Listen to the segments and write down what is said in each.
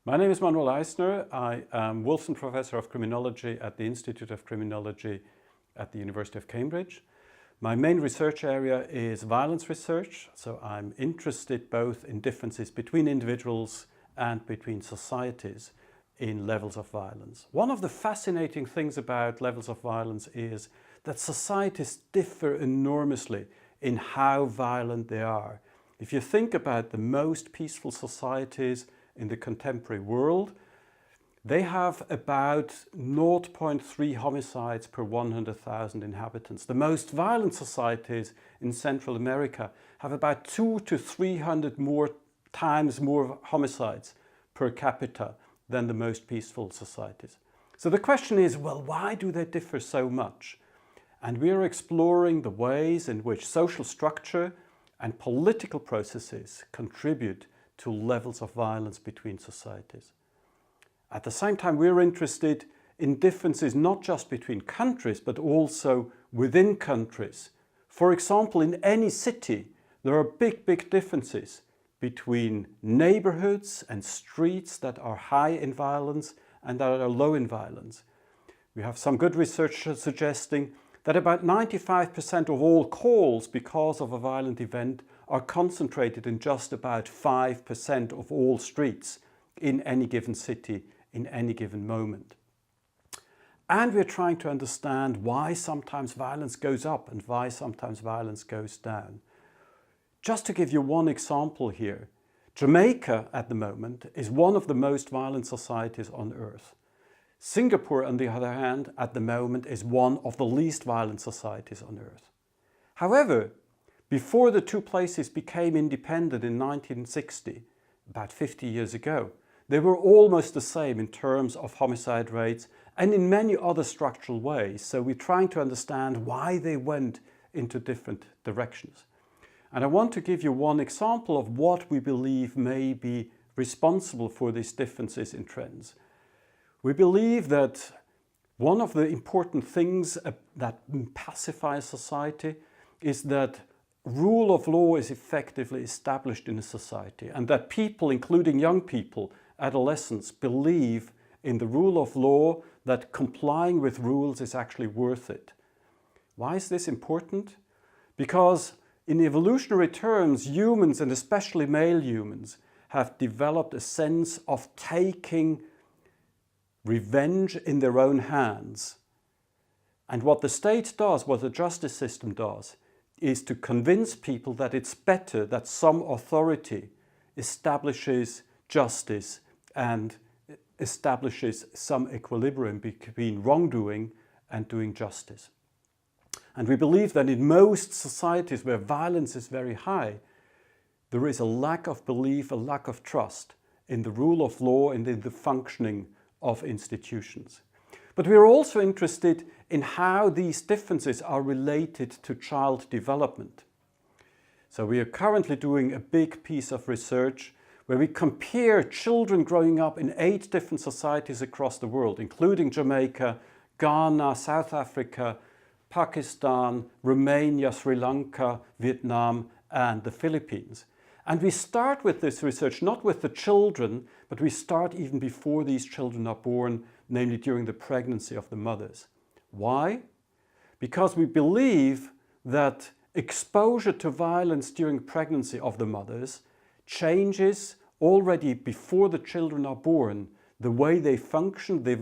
My name is Prof Eisner. I am Wilson Professor of Criminology at the Institute of Criminology at the University of Cambridge. My main research area is violence research, so I'm interested both in differences between individuals and between societies in levels of violence. One of the fascinating things about levels of violence is that societies differ enormously in how violent they are. If you think about the most peaceful societies in the contemporary world, they have about 0.3 homicides per 100,000 inhabitants. The most violent societies in Central America have about 200 to 300 times more homicides per capita than the most peaceful societies. So the question is, well, why do they differ so much? And we are exploring the ways in which social structure and political processes contribute to levels of violence between societies. At the same time, we're interested in differences not just between countries, but also within countries. For example, in any city, there are big differences between neighborhoods and streets that are high in violence and that are low in violence. We have some good research suggesting that about 95% of all calls because of a violent event are concentrated in just about 5% of all streets in any given city in any given moment. And we're trying to understand why sometimes violence goes up and why sometimes violence goes down. Just to give you one example here, Jamaica at the moment is one of the most violent societies on earth. Singapore, on the other hand, at the moment is one of the least violent societies on earth. However, before the two places became independent in 1960, about 50 years ago, they were almost the same in terms of homicide rates and in many other structural ways. So we're trying to understand why they went into different directions. And I want to give you one example of what we believe may be responsible for these differences in trends. We believe that one of the important things that pacifies society is that rule of law is effectively established in a society, and that people, including young people, adolescents, believe in the rule of law, that complying with rules is actually worth it. Why is this important? Because in evolutionary terms, humans, and especially male humans, have developed a sense of taking revenge in their own hands. And what the state does, what the justice system does, is to convince people that it's better that some authority establishes justice and establishes some equilibrium between wrongdoing and doing justice. And we believe that in most societies where violence is very high, there is a lack of belief, a lack of trust in the rule of law and in the functioning of institutions. But we are also interested in how these differences are related to child development. So we are currently doing a big piece of research where we compare children growing up in 8 different societies across the world, including Jamaica, Ghana, South Africa, Pakistan, Romania, Sri Lanka, Vietnam, and the Philippines. And we start with this research not with the children, but we start even before these children are born, namely during the pregnancy of the mothers. Why? Because we believe that exposure to violence during pregnancy of the mothers changes already before the children are born the way they function, the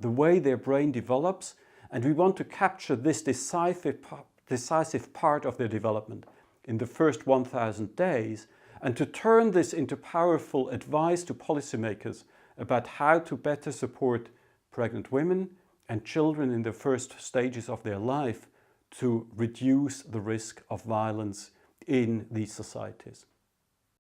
way their brain develops, and we want to capture this decisive part of their development in the first 1,000 days, and to turn this into powerful advice to policymakers about how to better support pregnant women and children in the first stages of their life to reduce the risk of violence in these societies.